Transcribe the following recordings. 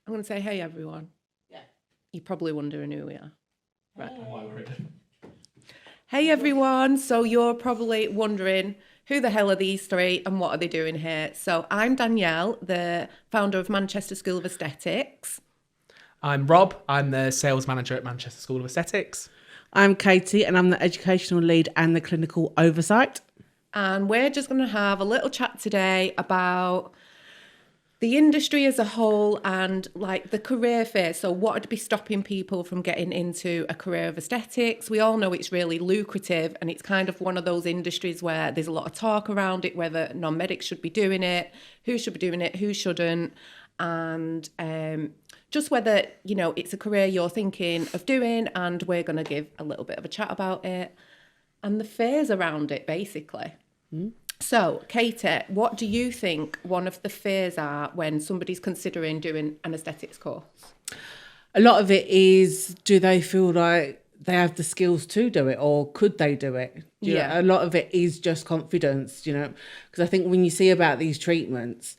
I'm going to say, hey, everyone. Yeah. You're probably wondering who we are. Right. Hey. Why we're in. Hey, everyone. So you're probably wondering, who the hell are these three and what are they doing here? So I'm Danielle, the founder of Manchester School of Aesthetics. I'm Rob. I'm the sales manager at Manchester School of Aesthetics. I'm Katie and I'm the educational lead and the clinical oversight. And we're just going to have a little chat today about the industry as a whole and like the career fair. So what would be stopping people from getting into a career of aesthetics? We all know it's really lucrative and it's kind of one of those industries where there's a lot of talk around it, whether non-medics should be doing it, who should be doing it, who shouldn't. And just whether, you know, it's a career you're thinking of doing, and we're going to give a little bit of a chat about it and the fears around it, basically. So, Katie, what do you think one of the fears are when somebody's considering doing an aesthetics course? A lot of it is, do they feel like they have the skills to do it, or could they do it? Do you know, a lot of it is just confidence, you know, because I think when you see about these treatments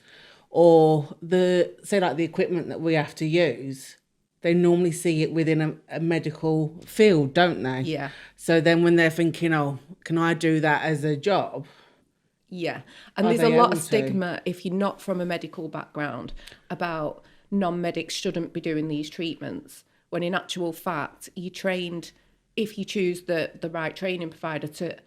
or the equipment that we have to use, they normally see it within a medical field, don't they? Yeah. So then when they're thinking, oh, can I do that as a job? Yeah. And Are there's a they lot able of stigma, if you're not from a medical background, about non-medics shouldn't be doing these treatments, when in actual fact, you're trained, if you choose the right training provider, to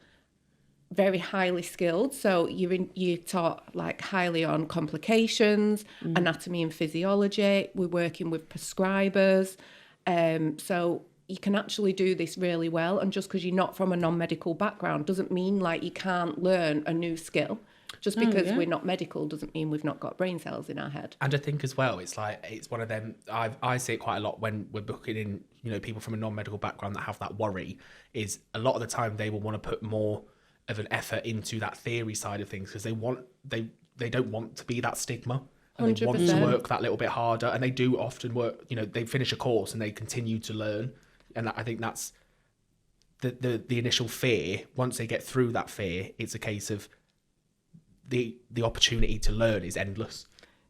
very highly skilled. So you're taught like highly on complications, anatomy and physiology. We're working with prescribers. So you can actually do this really well. And just because you're not from a non-medical background doesn't mean like you can't learn a new skill. Just because we're not medical doesn't mean we've not got brain cells in our head. And I think as well, it's like, it's one of them, I see it quite a lot when we're booking in, you know, people from a non-medical background that have that worry, is a lot of the time they will want to put more of an effort into that theory side of things because they don't want to be that stigma. And they want to 100%. work that little bit harder. And they do often work, you know, they finish a course and they continue to learn. And I think that's the initial fear. Once they get through that fear, it's a case of the opportunity to learn is endless.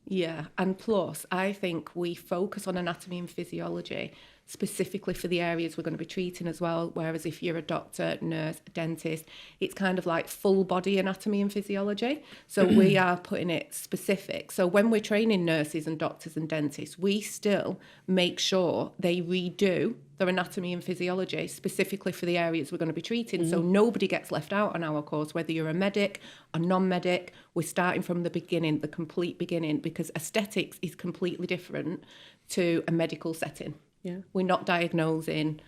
Yeah, and plus, I think we focus on anatomy and physiology specifically for the areas we're going to be treating as well. Whereas if you're a doctor, nurse, dentist, it's kind of like full body anatomy and physiology. So we are putting it specific. So when we're training nurses and doctors and dentists, we still make sure they redo their anatomy and physiology specifically for the areas we're going to be treating. So nobody gets left out on our course, whether you're a medic or non-medic. We're starting from the beginning, the complete beginning, because aesthetics is completely different to a medical setting. Yeah. We're not diagnosing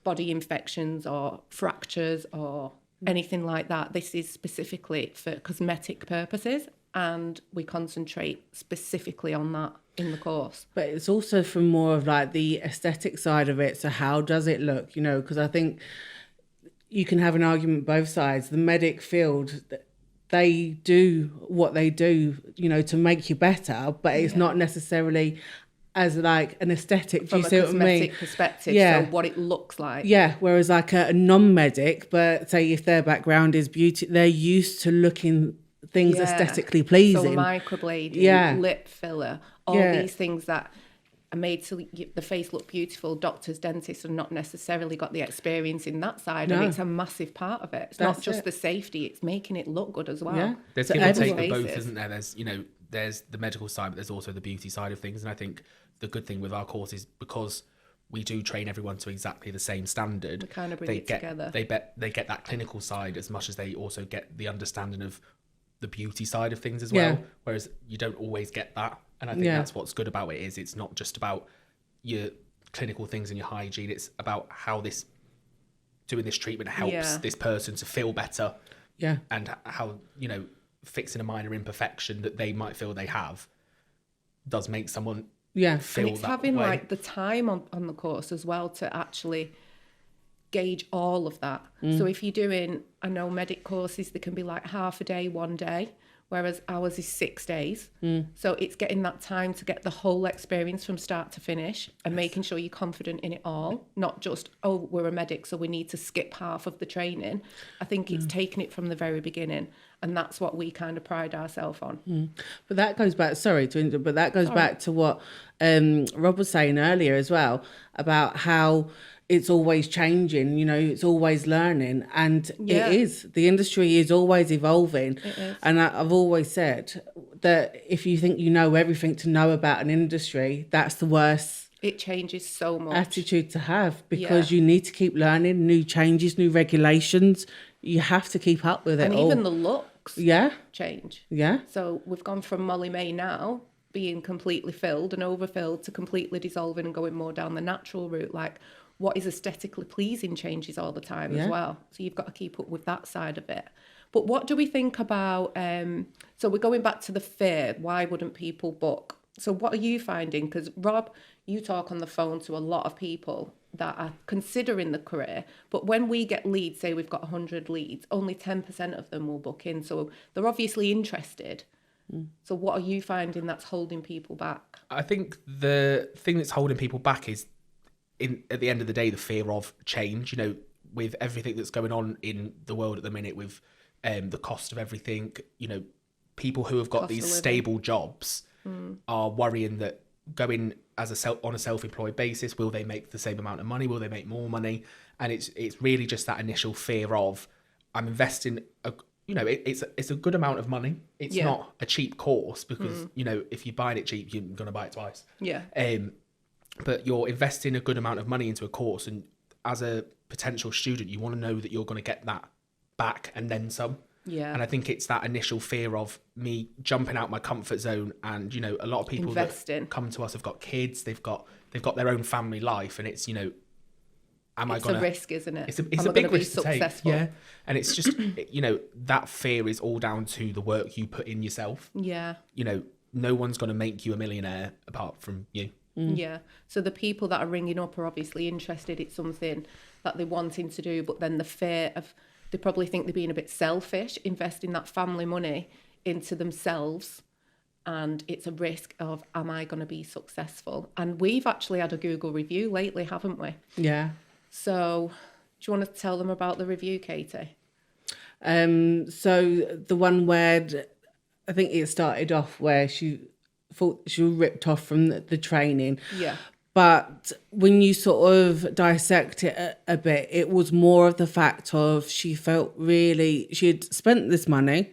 body infections or fractures or anything like that. This is specifically for cosmetic purposes, and we concentrate specifically on that in the course. But it's also from more of like the aesthetic side of it. So how does it look? You know, because I think you can have an argument both sides. The medic field, they do what they do, you know, to make you better, but it's not necessarily as like an aesthetic. From do you a see what I cosmetic mean? perspective, Yeah. so what it looks like. Yeah, whereas like a non-medic, but say if their background is beauty, they're used to looking things Yeah. aesthetically pleasing. So microblading, Yeah. lip filler, all these things that are made to the face look beautiful. Doctors, dentists have not necessarily got the experience in that side, and No. it's a massive part of it. It's That's not just it. the safety, it's making it look good as well. Yeah. There's So give and take everyone- for both, faces. isn't there? There's, you know, there's the medical side, but there's also the beauty side of things. And I think the good thing with our course is because we do train everyone to exactly the same standard. We kind of bring they it get, together. They get that clinical side as much as they also get the understanding of the beauty side of things as well. Yeah. Whereas you don't always get that. And I think that's what's good about it, is it's not just about your clinical things and your hygiene. It's about how doing this treatment helps this person to feel better. Yeah. And how, you know, fixing a minor imperfection that they might feel they have does make someone feel And it's that having way. like the time on the course as well to actually gauge all of that. So if you're doing, I know medic courses, they can be like half a day, one day, whereas ours is 6 days. So it's getting that time to get the whole experience from start to finish and making sure you're confident in it all, not just, oh, we're a medic, so we need to skip half of the training. I think it's taking it from the very beginning. And that's what we kind of pride ourselves on. But that goes back, sorry to interrupt, but that goes back to what Rob was saying earlier as well, about how it's always changing, you know, it's always learning. And Yeah. it is. The industry is always evolving. It is. And I've always said that if you think you know everything to know about an industry, that's the worst It changes so much. attitude to have, because you need to keep learning new changes, new regulations. You have to keep up with it And all. even the looks change. Yeah. So we've gone from Molly May now being completely filled and overfilled to completely dissolving and going more down the natural route. Like, what is aesthetically pleasing changes all the time as well. So you've got to keep up with that side of it. But what do we think about, so we're going back to the fear. Why wouldn't people book? So what are you finding? Because Rob, you talk on the phone to a lot of people that are considering the career, but when we get leads, say we've got 100 leads, only 10% of them will book in. So they're obviously interested. So what are you finding that's holding people back? I think the thing that's holding people back is, at the end of the day, the fear of change. You know, with everything that's going on in the world at the minute, with the cost of everything, you know, people who have got these stable jobs are worrying that going as on a self-employed basis, will they make the same amount of money? Will they make more money? And it's really just that initial fear of, I'm investing it's a good amount of money. It's not a cheap course, because you know, if you're buying it cheap, you're gonna buy it twice. But you're investing a good amount of money into a course, and as a potential student, you want to know that you're going to get that back and then some. And I think it's that initial fear of me jumping out my comfort zone. And, you know, a lot of people that come to us have got kids, they've got their own family life, and it's, you know, it's a risk, isn't it? It's a big risk to take. Yeah. And it's just, you know, that fear is all down to the work you put in yourself. Yeah. You know, no one's going to make you a millionaire apart from you. Yeah. So the people that are ringing up are obviously interested. It's something that they're wanting to do, but then the fear of, they probably think they're being a bit selfish, investing that family money into themselves. And it's a risk of, am I going to be successful? And we've actually had a Google review lately, haven't we? Yeah. So do you want to tell them about the review, Katie? So the one where I think it started off where she thought she was ripped off from the training. Yeah. But when you sort of dissect it a bit, it was more of the fact of she felt really, she had spent this money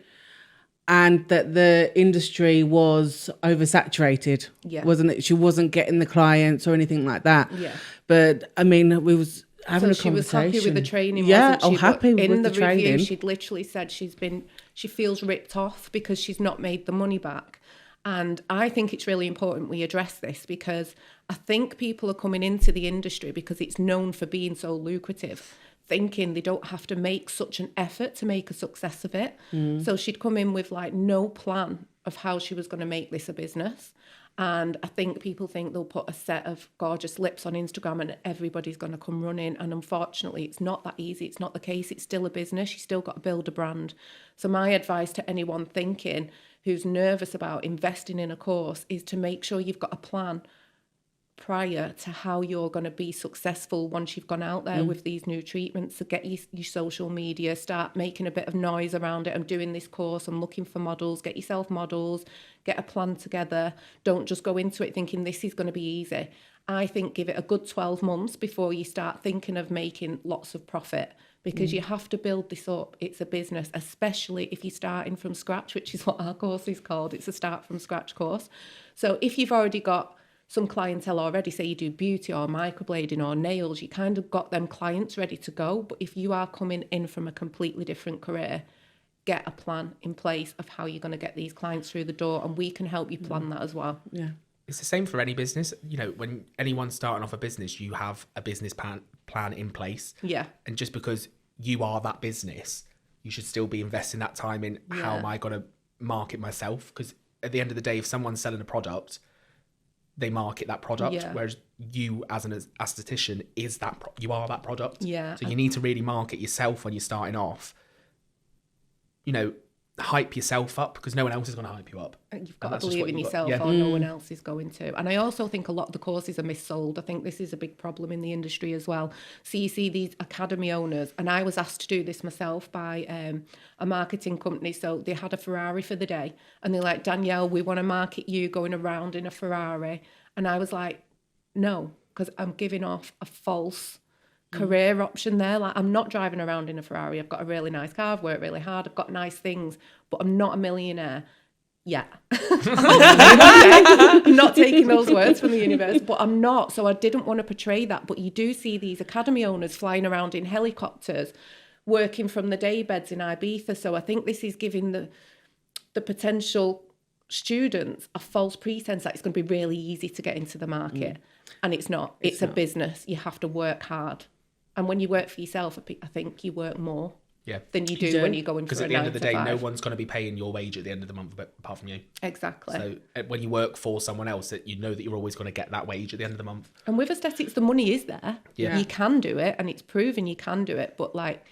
and that the industry was oversaturated, wasn't it? She wasn't getting the clients or anything like that. Yeah. But I mean, we was having a conversation. She was happy with the training, yeah, wasn't she? Happy but with the training. In the review, she'd literally said she feels ripped off because she's not made the money back. And I think it's really important we address this, because I think people are coming into the industry because it's known for being so lucrative, thinking they don't have to make such an effort to make a success of it. So she'd come in with like no plan of how she was going to make this a business. And I think people think they'll put a set of gorgeous lips on Instagram and everybody's going to come running. And unfortunately, it's not that easy. It's not the case. It's still a business. You still got to build a brand. So my advice to anyone thinking who's nervous about investing in a course is to make sure you've got a plan prior to how you're going to be successful once you've gone out there with these new treatments. So get your social media, start making a bit of noise around it. I'm doing this course, I'm looking for models, get yourself models, get a plan together. Don't just go into it thinking this is going to be easy. I think give it a good 12 months before you start thinking of making lots of profit, because you have to build this up. It's a business, especially if you're starting from scratch, which is what our course is called. It's a start from scratch course. So if you've already got some clientele already, say you do beauty or microblading or nails, you kind of got them clients ready to go. But if you are coming in from a completely different career, get a plan in place of how you're going to get these clients through the door, and we can help you plan that as well. Yeah. It's the same for any business. You know, when anyone's starting off a business, you have a business plan in place. Yeah. And just because you are that business, you should still be investing that time in how am I going to market myself? Because at the end of the day, if someone's selling a product, they market that product, whereas you as an aesthetician is that you are that product. Yeah. So you need to really market yourself when you're starting off. You know, hype yourself up, because no one else is going to hype you up. You've got to believe in yourself, or no one else is going to. And I also think a lot of the courses are missold. I think this is a big problem in the industry as well. So you see these academy owners, and I was asked to do this myself by a marketing company. So they had a Ferrari for the day, and they're like, Danielle, we want to market you going around in a Ferrari. And I was like, no, because I'm giving off a false career option there. Like, I'm not driving around in a Ferrari. I've got a really nice car. I've worked really hard. I've got nice things, but I'm not a millionaire yet. I'm not taking those words from the universe, but I'm not. So I didn't want to portray that. But you do see these academy owners flying around in helicopters, working from the daybeds in Ibiza. So I think this is giving the potential students a false pretense that it's going to be really easy to get into the market. And it's not. It's a business. You have to work hard. And when you work for yourself, I think you work more than you do when you go into a 9 to 5. Because at the end of the day, no one's going to be paying your wage at the end of the month apart from you. Exactly. So when you work for someone else, you know that you're always going to get that wage at the end of the month. And with aesthetics, the money is there. Yeah. You can do it, and it's proven you can do it. But like,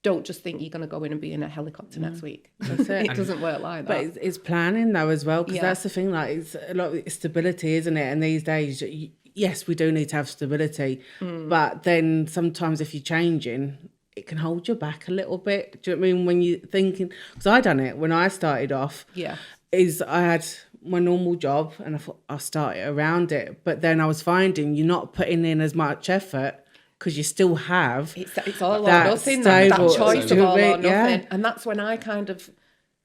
don't just think you're going to go in and be in a helicopter next week. That's it. It doesn't work like that. But it's planning though as well, because that's the thing. Like, it's a lot of stability, isn't it? And these days, yes, we do need to have stability, but then sometimes if you're changing, it can hold you back a little bit. Do you know what I mean? When you're thinking, because I done it when I started off. Yeah. Is I had my normal job and I thought I'll start it around it, but then I was finding you're not putting in as much effort, because you still have it's all or nothing, that choice of all or nothing. And that's when I kind of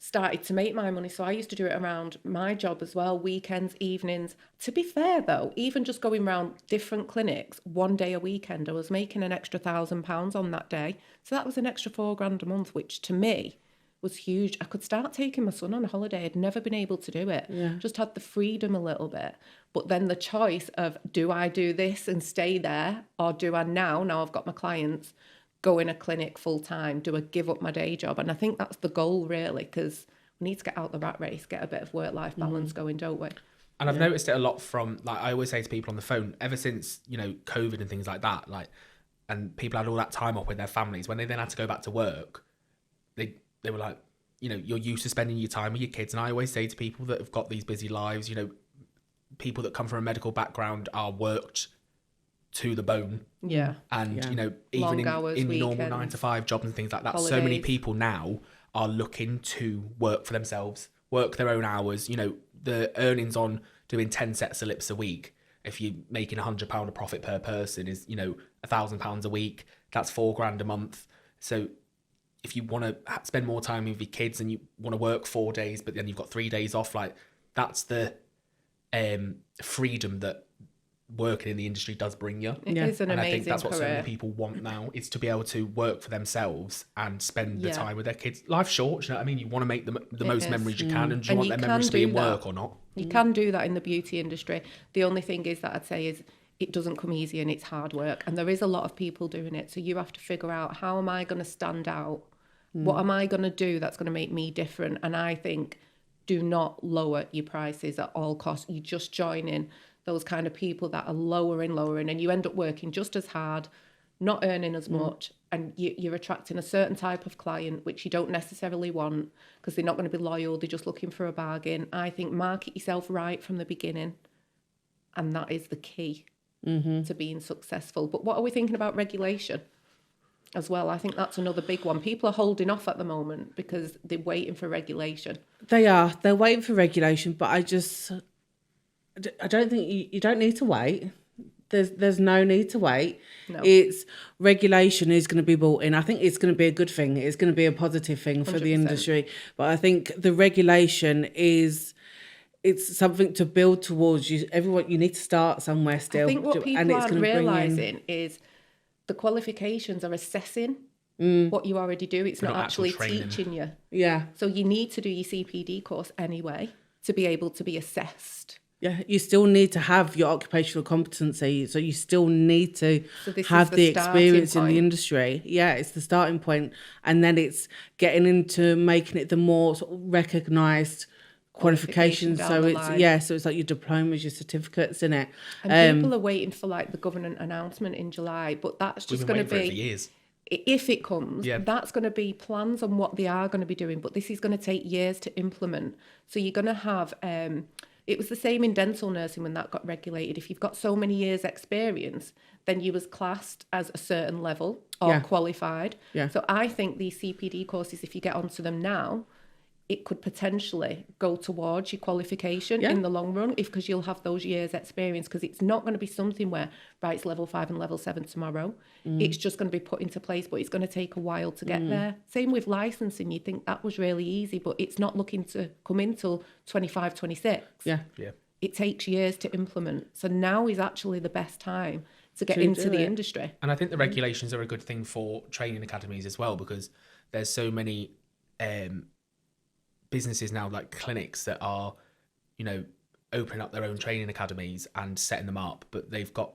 started to make my money. So I used to do it around my job as well, weekends, evenings. To be fair though, even just going around different clinics one day a weekend, I was making an extra £1,000 on that day. So that was an extra £4,000 a month, which to me was huge. I could start taking my son on a holiday. I'd never been able to do it. Just had the freedom a little bit. But then the choice of, do I do this and stay there, or do I now I've got my clients, go in a clinic full time? Do I give up my day job? And I think that's the goal really, because we need to get out the rat race, get a bit of work-life balance going, don't we? And I've noticed it a lot from, like, I always say to people on the phone, ever since, COVID and things like that, like, and people had all that time off with their families, when they then had to go back to work, they were like, you're used to spending your time with your kids. And I always say to people that have got these busy lives, people that come from a medical background are worked to the bone. Yeah. And, even Long hours, in weekends, normal 9 to 5 jobs and things like that, holidays. So many people now are looking to work for themselves, work their own hours. The earnings on doing 10 sets of lips a week, if you're making £100 a profit per person, is, £1,000 a week. That's £4,000 a month. So if you want to spend more time with your kids and you want to work 4 days, but then you've got 3 days off, like, that's the freedom that working in the industry does bring you. It is an amazing career. I think that's what so many people want now, is to be able to work for themselves and spend the time with their kids. Life's short, you know what I mean? You want to make the most memories you can, and do you want their memories to be in work or not? You can do that in the beauty industry. The only thing is that I'd say is it doesn't come easy, and it's hard work, and there is a lot of people doing it. So you have to figure out, how am I going to stand out? What am I going to do that's going to make me different? And I think, do not lower your prices at all costs. You just join in those kind of people that are lowering, and you end up working just as hard, not earning as much, and you're attracting a certain type of client, which you don't necessarily want, because they're not going to be loyal, they're just looking for a bargain. I think market yourself right from the beginning, and that is the key to being successful. But what are we thinking about regulation as well? I think that's another big one. People are holding off at the moment because they're waiting for regulation. They're waiting for regulation, but I don't think you don't need to wait. There's no need to wait. No. It's regulation is going to be brought in. I think it's going to be a good thing. It's going to be a positive thing for 100%. The industry. But I think the regulation it's something to build towards. You need to start somewhere still. I think what people aren't realising is the qualifications are assessing what you already do. It's not actually teaching you. Yeah. So you need to do your CPD course anyway to be able to be assessed. Yeah, you still need to have your occupational competency. So you still need to have the experience in the industry. Yeah, it's the starting point. And then it's getting into making it the more sort of recognised qualifications. So it's like your diplomas, your certificates, in it. And people are waiting for like the government announcement in July, but that's just going to be... for years. if it comes, Yeah. that's going to be plans on what they are going to be doing. But this is going to take years to implement. So you're going to have, it was the same in dental nursing when that got regulated. If you've got so many years experience, then you was classed as a certain level or qualified. Yeah. So I think these CPD courses, if you get onto them now, it could potentially go towards your qualification in the long run, because you'll have those years experience, because it's not going to be something where, right, it's level 5 and level 7 tomorrow. It's just going to be put into place, but it's going to take a while to get there. Same with licensing. You think that was really easy, but it's not looking to come in till 25, 26. Yeah. It takes years to implement. So now is actually the best time to get into the industry. And I think the regulations are a good thing for training academies as well, because there's so many businesses now, like clinics, that are, you know, opening up their own training academies and setting them up, but they've got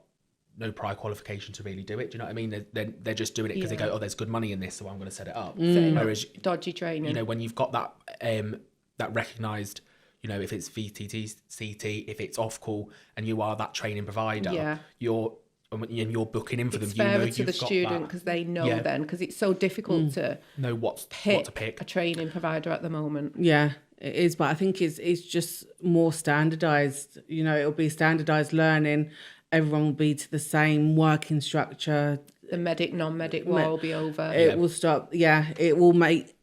no prior qualification to really do it. Do you know what I mean? They're just doing it because they go, oh, there's good money in this, so I'm going to set it up. Whereas, dodgy training. you know, when you've got that recognised, you know, if it's VTT, CT, if it's off-call, and you are that training provider, you're booking in for them. It's fairer to the student, because they know then, because it's so difficult to know what to pick a training provider at the moment. Yeah, it is, but I think it's just more standardized. You know, it'll be standardized learning. Everyone will be to the same working structure. The medic, non-medic war will be over. It will stop. Yeah, it will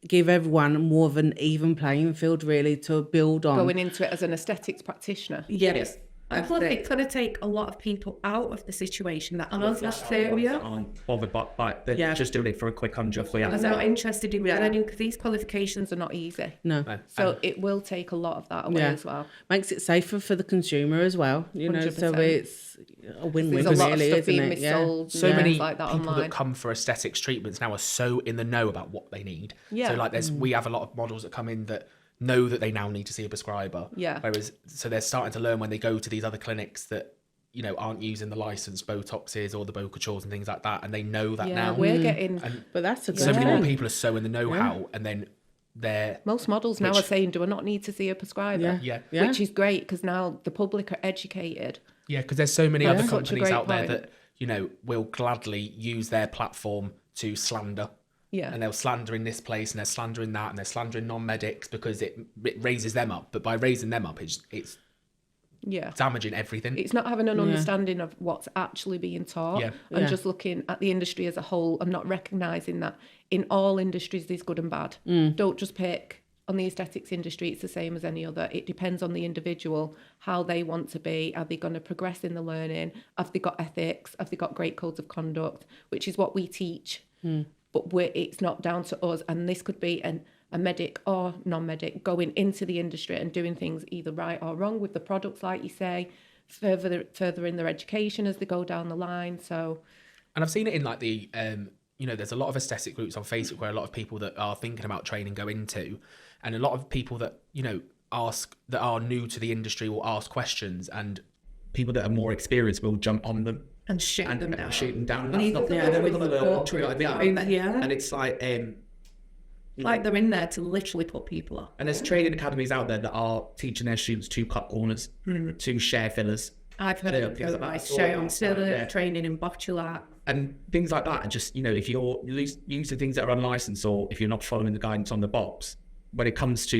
give everyone more of an even playing field, really, to build on. Going into it as an aesthetics practitioner. Yes. And plus, it's going to take a lot of people out of the situation that are that area. Aren't bothered by they're just doing it for a quick $100. I'm not interested in learning, because these qualifications are not easy. No. So it will take a lot of that away as well. Makes it safer for the consumer as well, you know, 100%. so it's a win-win, There's a lot really, of stuff isn't being it? missold. So many like that people online. that come for aesthetics treatments now are so in the know about what they need. So like we have a lot of models that come in that know that they now need to see a prescriber. Whereas, so they're starting to learn when they go to these other clinics that, you know, aren't using the licensed Botoxes or the Bocatures and things like that, and they know that now. We're getting... But that's a good so many more thing. people are so in the know-how, and then they're... Most models now are saying, do I not need to see a prescriber? Which is great, because now the public are educated. Yeah, because there's so many other Such a companies great out there point. that, you know, will gladly use their platform to slander. And they'll slander in this place, and they're slandering that, and they're slandering non-medics because it raises them up. But by raising them up, it's damaging everything. It's not having an understanding of what's actually being taught, and just looking at the industry as a whole, and not recognising that in all industries there's good and bad. Don't just pick on the aesthetics industry. It's the same as any other. It depends on the individual, how they want to be. Are they going to progress in the learning? Have they got ethics? Have they got great codes of conduct? Which is what we teach. But it's not down to us. And this could be a medic or non-medic going into the industry and doing things either right or wrong with the products, like you say, further in their education as they go down the line. So, and I've seen it in like the, you know, there's a lot of aesthetic groups on Facebook where a lot of people that are thinking about training go into, and a lot of people that, you know, that are new to the industry will ask questions, and people that are more experienced will jump on them And shoot them down. Shoot them down. And That's not and it's like they're in there to literally put people off. And there's training academies out there that are teaching their students to cut corners, to share fillers. I've heard of it. I share on still training in botular. And things like that. And just, you know, if you're using things that are unlicensed, or if you're not following the guidance on the box, when it comes to,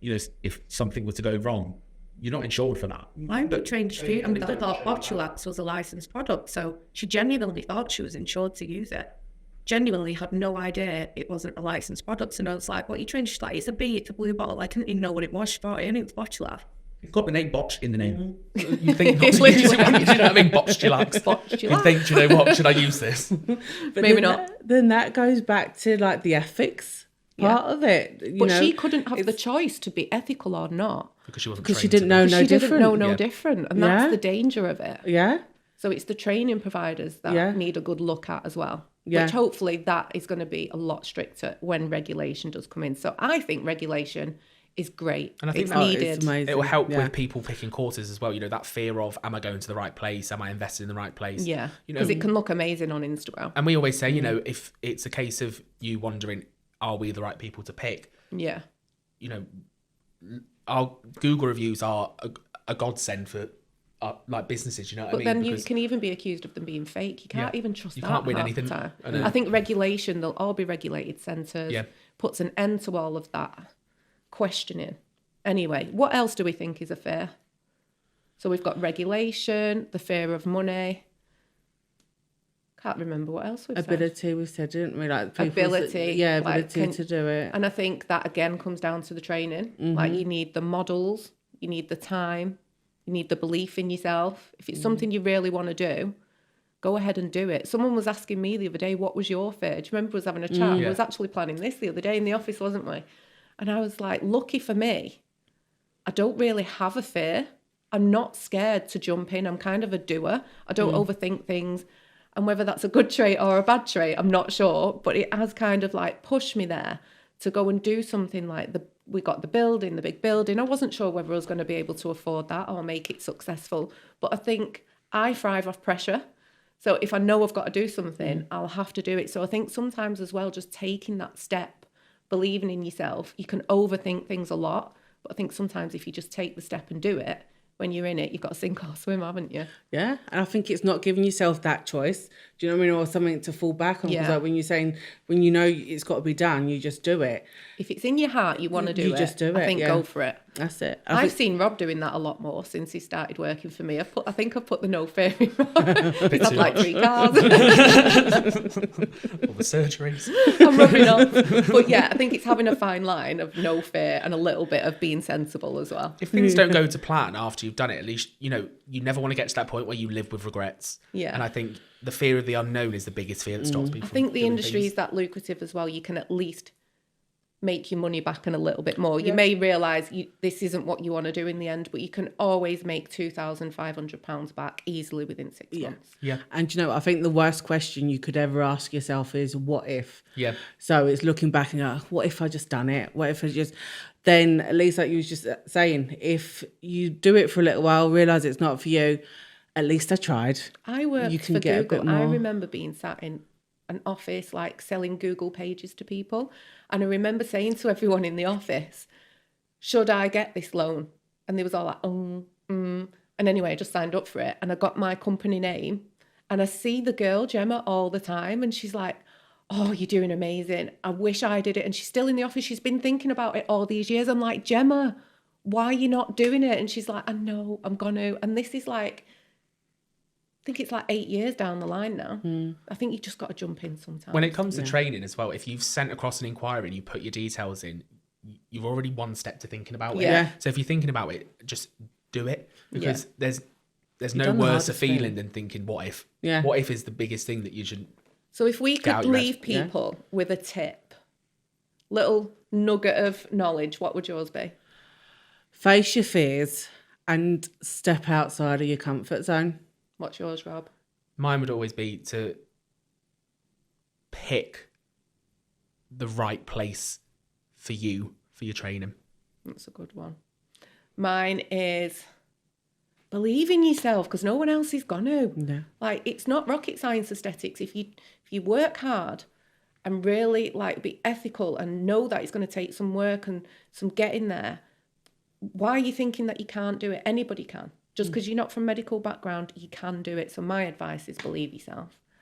you know, if something was to go wrong, you're not insured for that. I'm a trained student, but I thought Botulax was a licensed product, so she genuinely thought she was insured to use it. Genuinely had no idea it wasn't a licensed product, and I was like, "What are you trained?" She's like, "It's a B, it's a blue bottle." I didn't even know what it was. She thought it was Botulax. It's got the name Botch in the name. you think, not to use it, you know what I mean? Botulax. You think, do you know what? Should I use this? But Maybe then not. Then that goes back to like the ethics part of it. But she couldn't have the choice to be ethical or not. Because she wasn't because she trained didn't know She no didn't different. know no different, and that's the danger of it. Yeah. So it's the training providers that need a good look at as well. Yeah. Which hopefully that is going to be a lot stricter when regulation does come in. So I think regulation is great. And I think it's that- needed. It's amazing. It will help Yeah. with people picking courses as well. You know, that fear of, am I going to the right place? Am I invested in the right place? Yeah, You know, because it can look amazing on Instagram. and we always say, you know, if it's a case of you wondering, are we the right people to pick? Yeah. You know, our Google reviews are a godsend for like businesses, you know what I But mean? then Because you can even be accused of them being fake. You can't even trust you that. can't win half anything. the time. I know. I think regulation, they'll all be regulated centres, Yeah. puts an end to all of that questioning. Anyway, what else do we think is a fear? So we've got regulation, the fear of money. Can't remember what else we've said. Ability, we said, didn't we? Like people's- Ability, Yeah, like, ability to do it. And I think that again comes down to the training. Like you need the models, you need the time, you need the belief in yourself. If it's something you really want to do, go ahead and do it. Someone was asking me the other day, what was your fear? Do you remember us having a chat? We was actually planning this the other day in the office, wasn't we? And I was like, lucky for me, I don't really have a fear. I'm not scared to jump in. I'm kind of a doer. I don't overthink things. And whether that's a good trait or a bad trait, I'm not sure. But it has kind of like pushed me there to go and do something like we got the building, the big building. I wasn't sure whether I was going to be able to afford that or make it successful. But I think I thrive off pressure. So if I know I've got to do something, I'll have to do it. So I think sometimes as well, just taking that step, believing in yourself, you can overthink things a lot. But I think sometimes if you just take the step and do it, when you're in it, you've got to sink or swim, haven't you? Yeah, and I think it's not giving yourself that choice. Do you know what I mean? Or something to fall back on. Because Yeah. like when you're saying, when you know it's got to be done, you just do it. If it's in your heart, you want to do You it. just do I it, think yeah. go for it. That's it. I've seen Rob doing that a lot more since he started working for me. I think I've put the no fear in Rob. He's had like 3 cars. all the surgeries. I'm rubbing off. But yeah, I think it's having a fine line of no fear and a little bit of being sensible as well. If things don't go to plan after you've done it, at least, you know, you never want to get to that point where you live with regrets. Yeah. And I think the fear of the unknown is the biggest fear that stops people. I think the doing industry things. is that lucrative as well. You can at least make your money back and a little bit more. You may realise this isn't what you want to do in the end, but you can always make £2,500 back easily within 6 months. Yeah. And you know, I think the worst question you could ever ask yourself is, what if? Yeah. So it's looking back and go, what if I just done it? What if I just... Then at least like you was just saying, if you do it for a little while, realise it's not for you, at least I tried. I worked You can for get a Google. bit I more. remember being sat in an office, like selling Google pages to people. And I remember saying to everyone in the office, should I get this loan? And they was all like, And anyway, I just signed up for it. And I got my company name. And I see the girl, Gemma, all the time. And she's like, oh, you're doing amazing. I wish I did it. And she's still in the office. She's been thinking about it all these years. I'm like, Gemma, why are you not doing it? And she's like, I know, I'm going to. And this is like, I think it's like 8 years down the line now. I think you just got to jump in sometimes. When it comes to training as well, if you've sent across an inquiry and you put your details in, you've already one step to thinking about it. Yeah. So if you're thinking about it, just do it, because there's no done the worse a hardest feeling thing. than thinking, what if? Yeah. What if is the biggest thing that you should... So if we Get out could your head. leave people with a tip, little nugget of knowledge, what would yours be? Face your fears and step outside of your comfort zone. What's yours, Rob? Mine would always be to pick the right place for you, for your training. That's a good one. Mine is believe in yourself, because no one else is gonna. No. Like, it's not rocket science aesthetics. If you work hard and really like be ethical and know that it's going to take some work and some getting there, why are you thinking that you can't do it? Anybody can. Just because you're not from medical background, you can do it. So my advice is believe yourself.